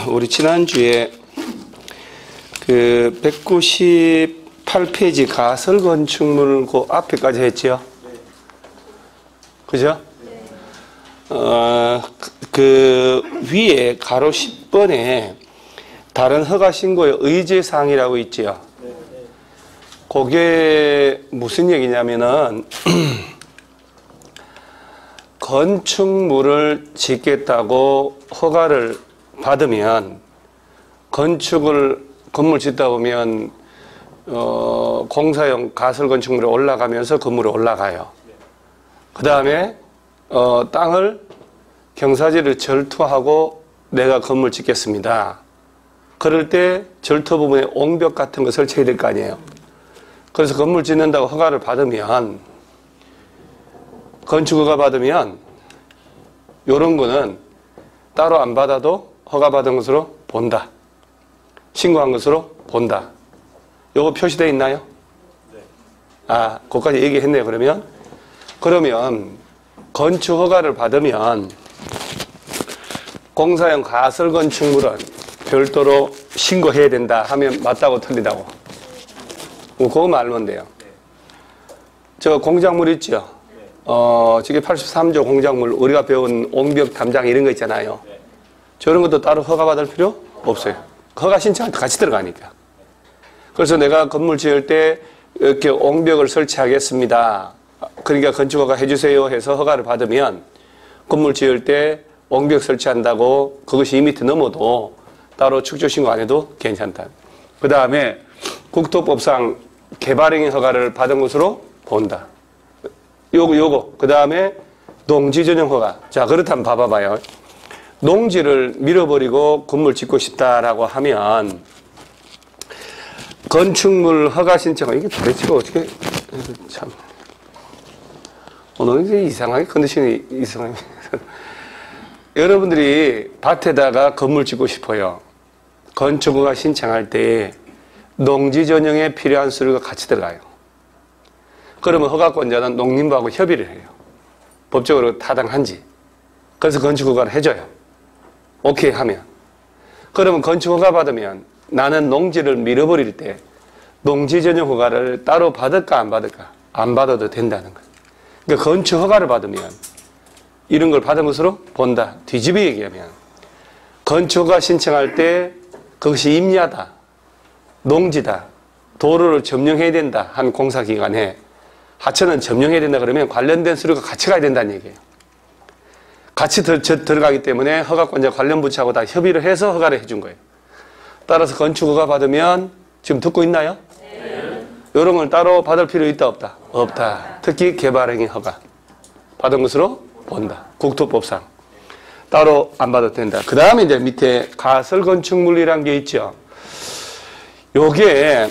우리 지난주에 그 198페이지 가설 건축물 그 앞에까지 했지요? 그죠? 그 위에 가로 10번에 다른 허가 신고의 의제사항이라고 있지요? 그게 무슨 얘기냐면은 건축물을 짓겠다고 허가를 받으면 건물 짓다 보면 공사용 가설 건축물에 올라가면서 건물이 올라가요. 그 다음에 땅을 경사지를 절투하고 내가 건물 짓겠습니다. 그럴 때 절투 부분에 옹벽 같은 거 설치해야 될 거 아니에요. 그래서 건물 짓는다고 허가를 받으면, 건축허가 받으면 요런 거는 따로 안 받아도 허가 받은 것으로 본다. 신고한 것으로 본다. 요거 표시되어 있나요? 네. 아, 그것까지 얘기했네요. 그러면 건축 허가를 받으면 공사용 가설 건축물은 별도로 신고해야 된다 하면 맞다고 틀리다고? 그거 말면 돼요. 저 공작물 있죠? 저게 83조 공작물, 우리가 배운 옹벽 담장 이런 거 있잖아요. 저런 것도 따로 허가받을 필요 없어요. 허가 신청할 때 같이 들어가니까. 그래서 내가 건물 지을 때 이렇게 옹벽을 설치하겠습니다. 그러니까 건축허가 해주세요 해서 허가를 받으면 건물 지을 때 옹벽 설치한다고 그것이 2m 넘어도 따로 축조 신고 안 해도 괜찮다. 그 다음에 국토법상 개발행위 허가를 받은 것으로 본다. 요거. 그 다음에 농지 전용 허가. 자, 그렇다면 봐봐요. 농지를 밀어버리고 건물 짓고 싶다라고 하면 건축물 허가 신청은 이게 도대체 어떻게 참 오늘 이제 이상하게 컨디션이 이상하게 여러분들이 밭에다가 건물 짓고 싶어요. 건축허가 신청할 때 농지 전용에 필요한 서류가 같이 들어가요. 그러면 허가권자는 농림부하고 협의를 해요. 법적으로 타당한지. 그래서 건축허가를 해줘요. 오케이 하면. 그러면 건축허가 받으면 나는 농지를 밀어버릴 때 농지 전용 허가를 따로 받을까 안 받을까? 안 받아도 된다는 거예요. 그러니까 건축허가를 받으면 이런 걸 받은 것으로 본다. 뒤집어 얘기하면 건축허가 신청할 때 그것이 임야다, 농지다, 도로를 점령해야 된다 한 공사기관에 하천은 점령해야 된다 그러면 관련된 서류가 같이 가야 된다는 얘기예요. 같이 들어가기 때문에 허가권자 관련 부처하고 다 협의를 해서 허가를 해준 거예요. 따라서 건축허가 받으면 지금 듣고 있나요? 네. 이런 걸 따로 받을 필요 있다 없다? 없다. 특히 개발행위 허가 받은 것으로 본다. 국토법상 따로 안 받아도 된다. 그 다음에 이제 밑에 가설 건축물이란 게 있죠. 요게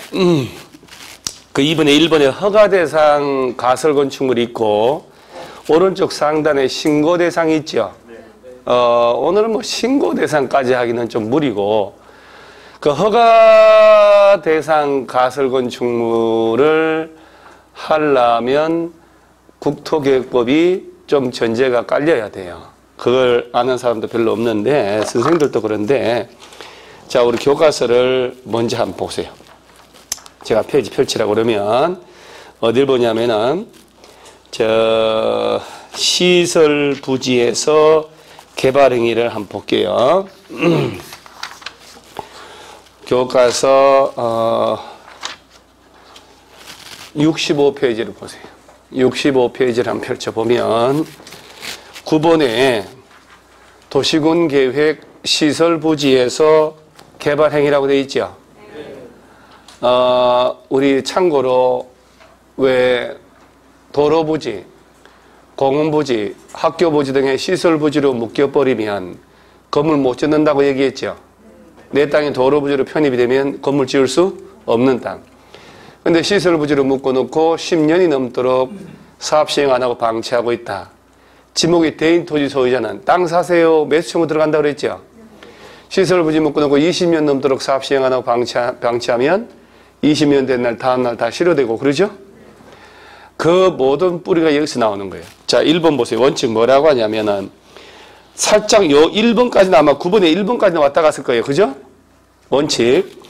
그 2번에 1번에 허가 대상 가설 건축물이 있고 오른쪽 상단에 신고 대상이 있죠. 오늘은 뭐 신고 대상까지 하기는 좀 무리고 그 허가 대상 가설 건축물을 하려면 국토계획법이 좀 전제가 깔려야 돼요. 그걸 아는 사람도 별로 없는데 선생님들도 그런데 자, 우리 교과서를 먼저 한번 보세요. 제가 페이지 펼치라고 그러면 어딜 보냐면은 저 시설 부지에서 개발 행위를 한번 볼게요. 교과서 65페이지를 보세요. 65페이지를 한번 펼쳐보면 9번에 도시군 계획 시설 부지에서 개발 행위라고 되어 있죠. 우리 참고로 왜 도로 부지, 공원 부지, 학교 부지 등의 시설 부지로 묶여버리면 건물 못 짓는다고 얘기했죠. 내 땅이 도로 부지로 편입이 되면 건물 지을 수 없는 땅. 근데 시설 부지로 묶어놓고 10년이 넘도록 사업 시행 안 하고 방치하고 있다. 지목이 대인 토지 소유자는 땅 사세요 매수 청구 들어간다고 그랬죠. 시설 부지 묶어놓고 20년 넘도록 사업 시행 안 하고 방치하면 20년 된 날 다음 날 다 실효되고 그러죠. 그 모든 뿌리가 여기서 나오는 거예요. 자, 1번 보세요. 원칙 뭐라고 하냐면은 살짝 요 1번까지는 아마 9번에 1번까지는 왔다 갔을 거예요. 그죠? 원칙.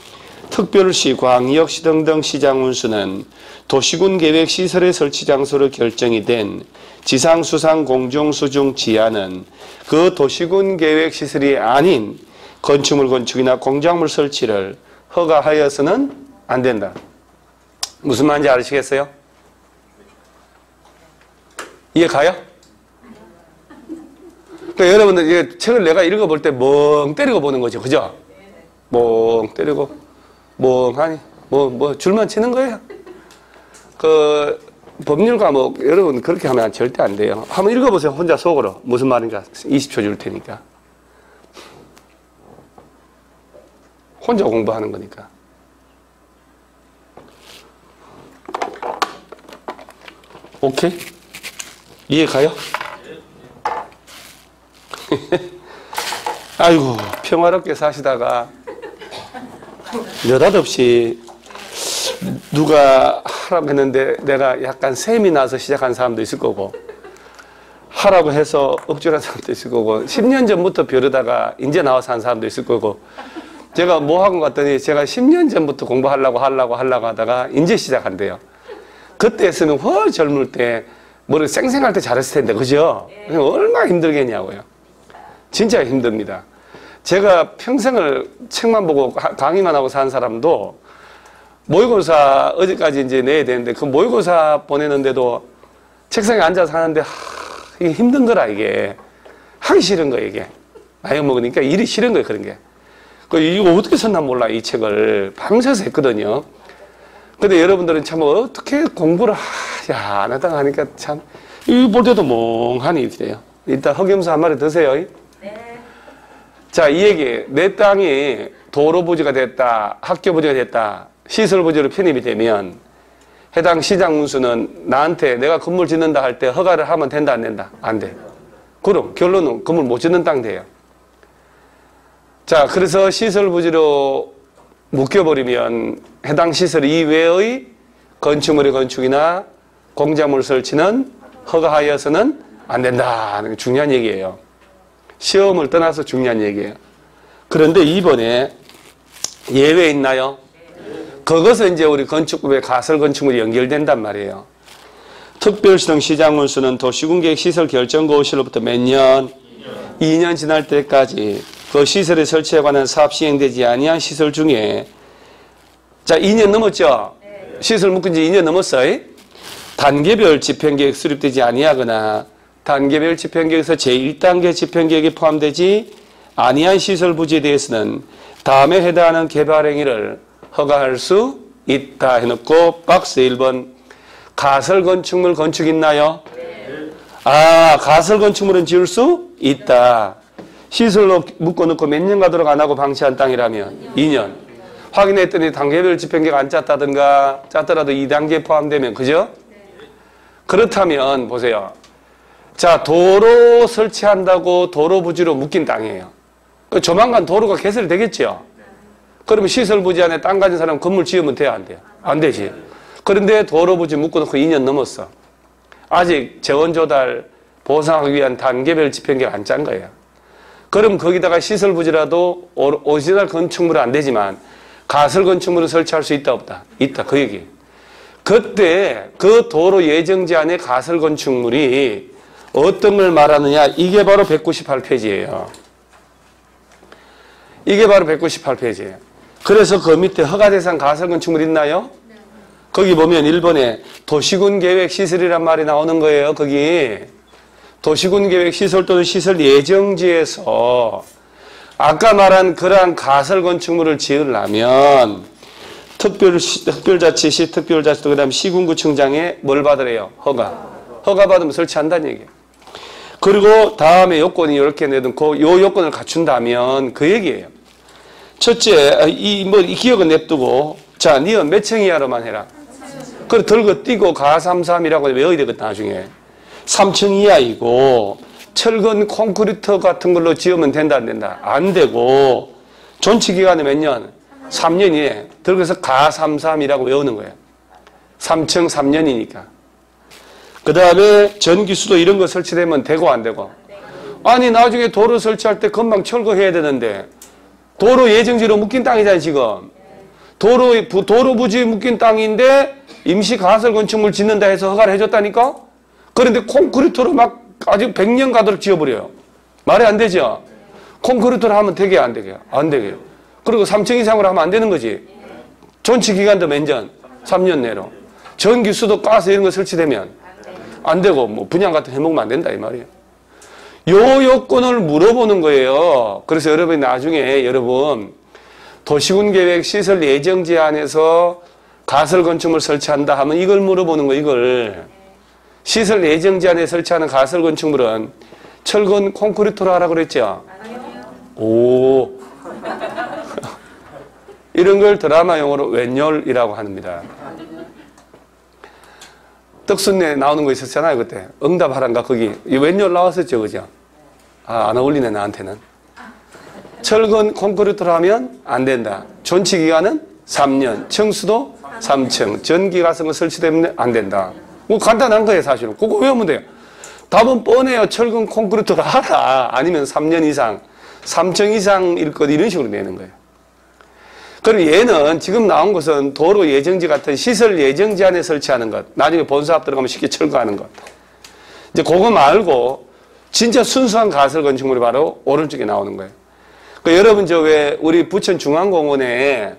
특별시, 광역시 등등 시장운수는 도시군 계획 시설의 설치 장소로 결정이 된 지상, 수상, 공중, 수중, 지하는 그 도시군 계획 시설이 아닌 건축물 건축이나 공작물 설치를 허가하여서는 안 된다. 무슨 말인지 아시겠어요? 이해 가요? 그러니까 여러분들 이게 책을 내가 읽어볼 때 멍 때리고 보는 거죠. 그죠? 멍 때리고 멍하니 뭐 줄만 치는 거예요. 그 법률 과목 여러분 그렇게 하면 절대 안 돼요. 한번 읽어보세요. 혼자 속으로 무슨 말인가 20초 줄 테니까. 혼자 공부하는 거니까. 오케이? 이해 가요? 아이고 평화롭게 사시다가 느닷없이 누가 하라고 했는데 내가 약간 셈이 나서 시작한 사람도 있을 거고 하라고 해서 억지로 한 사람도 있을 거고 10년 전부터 벼르다가 이제 나와서 한 사람도 있을 거고 제가 뭐 하고 갔더니 제가 10년 전부터 공부하려고 하다가 이제 시작한대요. 그때 했으면 훨 젊을 때 머리 쌩쌩할 때 잘했을 텐데 그죠? 얼마나 힘들겠냐고요. 진짜 힘듭니다. 제가 평생을 책만 보고 강의만 하고 산 사람도 모의고사 어제까지 이제 내야 되는데 그 모의고사 보내는데도 책상에 앉아서 하는데 이게 힘든 거라 이게 하기 싫은 거예요 이게 나이 먹으니까 일이 싫은 거예요 그런 게. 이거 어떻게 썼나 몰라 이 책을 밤새서 했거든요. 근데 여러분들은 참 어떻게 공부를 안 하다가 하니까 참 이거 볼 때도 멍하니 이렇게 돼요. 일단 흑염소 한 마리 드세요. 네. 자, 이 얘기 내 땅이 도로 부지가 됐다 학교 부지가 됐다 시설 부지로 편입이 되면 해당 시장 운수는 나한테 내가 건물 짓는다 할 때 허가를 하면 된다 안 된다? 안 돼. 그럼 결론은 건물 못 짓는 땅 돼요. 자, 그래서 시설 부지로 묶여버리면 해당 시설 이외의 건축물의 건축이나 공작물 설치는 허가하여서는 안 된다. 중요한 얘기예요. 시험을 떠나서 중요한 얘기예요. 그런데 이번에 예외 있나요? 그것은 이제 우리 건축법에 가설 건축물이 연결된단 말이에요. 특별시 등 시장운수는 도시군계획 시설 결정 고시로부터 몇 년? 2년 지날 때까지 그 시설의 설치에 관한 사업 시행되지 아니한 시설 중에 자 2년 넘었죠? 시설 묶은 지 2년 넘었어요? 단계별 집행계획 수립되지 아니하거나 단계별 집행계획에서 제1단계 집행계획에 포함되지 아니한 시설 부지에 대해서는 다음에 해당하는 개발 행위를 허가할 수 있다 해놓고 박스 1번 가설 건축물 건축 있나요? 아, 가설 건축물은 지을 수 있다. 시설로 묶어놓고 몇 년 가도록 안 하고 방치한 땅이라면 2년. 확인했더니 단계별 집행계획 안 짰다든가 짰더라도 2단계에 포함되면 그죠? 그렇다면 보세요. 자, 도로 설치한다고 도로 부지로 묶인 땅이에요. 조만간 도로가 개설이 되겠죠? 그러면 시설 부지 안에 땅 가진 사람 건물 지으면 돼요? 안 돼요? 안 되지. 그런데 도로 부지 묶어놓고 2년 넘었어. 아직 재원 조달 보상하기 위한 단계별 집행계획 안 짠 거예요. 그럼 거기다가 시설 부지라도 오리지널 건축물은 안 되지만 가설 건축물은 설치할 수 있다 없다? 있다. 그 얘기. 그때 그 도로 예정지 안에 가설 건축물이 어떤 걸 말하느냐? 이게 바로 198페이지예요. 이게 바로 198페이지예요. 그래서 그 밑에 허가대상 가설 건축물 있나요? 거기 보면 1번에 도시군 계획 시설이란 말이 나오는 거예요. 거기 도시군 계획 시설 또는 시설 예정지에서 아까 말한 그러한 가설 건축물을 지으려면 특별자치시, 특별자치도 그 다음 시군구청장에 뭘 받으래요? 허가. 허가 받으면 설치한다는 얘기예요. 그리고 다음에 요건이 이렇게 내놓고 요 요건을 갖춘다면 그 얘기예요. 첫째, 이 기억은 냅두고 자, 니은 몇 층 이하로만 해라. 그래 들고 뛰고 가33이라고 외워야 되거든 나중에. 3층 이하이고 철근 콘크리트 같은 걸로 지으면 된다 안 된다? 안 되고 존치 기간이 몇 년? 3년이에 들어서 가33이라고 외우는 거예요. 3층 3년이니까. 그 다음에 전기수도 이런 거 설치되면 되고 안 되고. 아니 나중에 도로 설치할 때 금방 철거해야 되는데 도로 예정지로 묶인 땅이잖아요 지금. 도로 부지에 묶인 땅인데 임시 가설 건축물 짓는다 해서 허가를 해줬다니까? 그런데 콘크리트로 막 아주 100년 가도록 지어버려요. 말이 안 되죠? 콘크리트로 하면 되게 안 되게? 안 되게요. 그리고 3층 이상으로 하면 안 되는 거지. 존치 기간도 몇 년? 3년 내로. 전기수도 가스 이런 거 설치되면 안 되고 뭐 분양 같은 거 해먹으면 안 된다 이 말이에요. 요 요건을 물어보는 거예요. 그래서 여러분 나중에 여러분 도시군계획 시설 예정지 안에서 가설 건축물 설치한다 하면 이걸 물어보는 거 이걸. 시설 예정지 안에 설치하는 가설 건축물은 철근 콘크리트로 하라고 그랬죠? 오. 이런 걸 드라마 용어로 웬열이라고 합니다. 떡순내 나오는 거 있었잖아요, 그때. 응답하란가, 거기. 이 웬열 나왔었죠, 그죠? 아, 안 어울리네, 나한테는. 철근 콘크리트로 하면 안 된다. 존치 기간은 3년, 층수도 3층, 전기 같은 거 설치되면 안 된다. 뭐 간단한 거예요, 사실은. 그거 외우면 돼요. 답은 뻔해요. 철근 콘크리트로 하라. 아니면 3년 이상, 3층 이상일 것, 이런 식으로 내는 거예요. 그럼 얘는 지금 나온 것은 도로 예정지 같은 시설 예정지 안에 설치하는 것. 나중에 본사업 들어가면 쉽게 철거하는 것. 이제 그거 말고 진짜 순수한 가설 건축물이 바로 오른쪽에 나오는 거예요. 그 여러분 저 왜 우리 부천 중앙공원에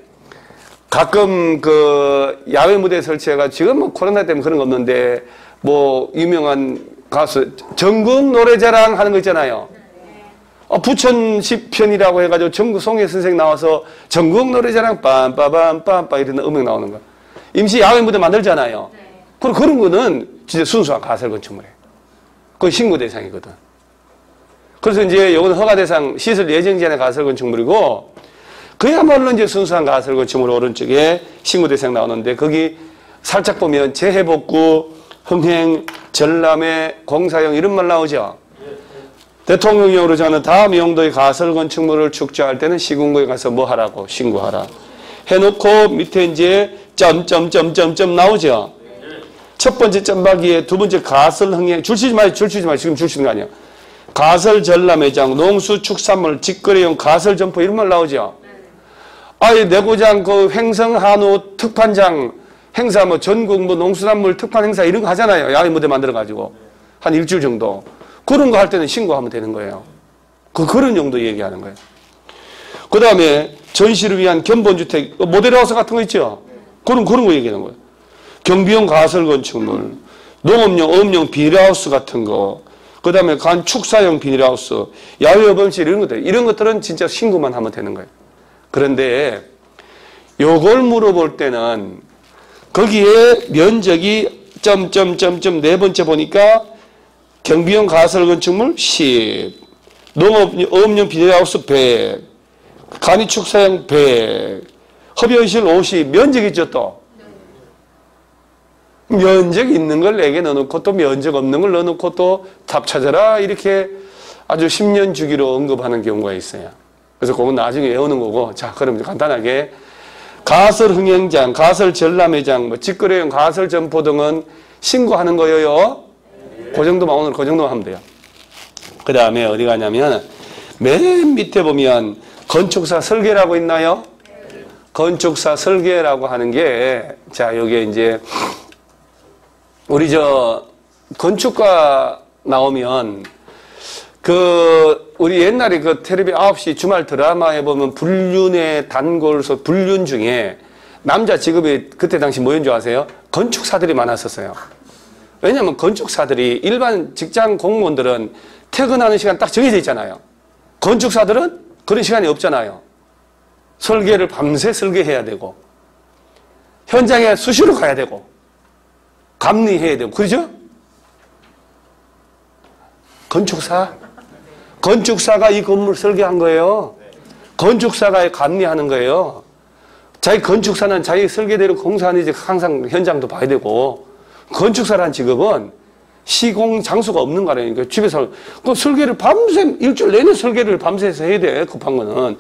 가끔 그 야외 무대 설치해가 지금 뭐 코로나 때문에 그런 거 없는데 뭐 유명한 가수 전국 노래자랑 하는 거 있잖아요. 부천 시편이라고 해가지고 전국 송혜 선생 나와서 전국 노래자랑 빰빠밤 이런 음악 나오는 거. 임시 야외 무대 만들잖아요. 그런 거는 진짜 순수한 가설 건축물이에요. 그건 신고 대상이거든. 그래서 이제 이거는 허가 대상 시설 예정지 안의 가설 건축물이고 그야말로 이제 순수한 가설 건축물 오른쪽에 신고 대상 나오는데 거기 살짝 보면 재해복구, 흥행, 전람회, 공사용 이런 말 나오죠. 대통령령으로 정하는 다음 용도의 가설 건축물을 축조할 때는 시군구에 가서 뭐 하라고 신고하라. 해놓고 밑에 이제 점점점점점 나오죠. 첫 번째 점박이에 두 번째 가설 흥행 줄 치지 마요. 지금 줄 치는 거 아니야. 가설 전람회장, 농수 축산물, 직거래용 가설 점포 이런 말 나오죠. 아예 내고장 그 횡성 한우 특판장 행사 뭐 전국 뭐 농수산물 특판 행사 이런 거 하잖아요. 야외 무대 만들어 가지고 한 일주일 정도. 그런 거 할 때는 신고하면 되는 거예요. 그런 용도 얘기하는 거예요. 그 다음에 전시를 위한 견본주택, 모델하우스 같은 거 있죠? 그런 거 얘기하는 거예요. 경비용 가설 건축물, 농업용, 어업용 비닐하우스 같은 거, 그 다음에 축사용 비닐하우스, 야외 어범실 이런 것들은 진짜 신고만 하면 되는 거예요. 그런데 요걸 물어볼 때는 거기에 면적이 점점점점 네 번째 보니까 경비용 가설 건축물 10, 농업용 비닐하우스 100, 간이축사용 100, 흡연실 50, 면적 있죠 또. 면적 있는 걸 4개 넣어놓고 또 면적 없는 걸 넣어놓고 또 답 찾아라 이렇게 아주 10년 주기로 언급하는 경우가 있어요. 그래서 그건 나중에 외우는 거고 자 그럼 간단하게 가설 흥행장, 가설 전람회장, 뭐 직거래용 가설 점포 등은 신고하는 거예요. 그 정도만 오늘 그 정도만 하면 돼요. 그 다음에 어디 가냐면 맨 밑에 보면 건축사 설계라고 있나요? 건축사 설계라고 하는 게 자 여기에 이제 우리 저 건축가 나오면 그 우리 옛날에 그 텔레비 9시 주말 드라마에 보면 불륜의 단골소 불륜 중에 남자 직업이 그때 당시 뭐인 줄 아세요? 건축사들이 많았었어요. 왜냐하면 건축사들이 일반 직장 공무원들은 퇴근하는 시간 딱 정해져 있잖아요. 건축사들은 그런 시간이 없잖아요. 설계를 밤새 설계해야 되고 현장에 수시로 가야 되고 감리해야 되고 그러죠? 건축사가 이 건물 설계한 거예요. 건축사가 감리하는 거예요. 자기 건축사는 자기 설계대로 공사하는지 항상 현장도 봐야 되고 건축사라는 직업은 시공 장소가 없는 거라니까 집에서 그 설계를 밤새 일주일 내내 설계를 밤새서 해야 돼. 급한 거는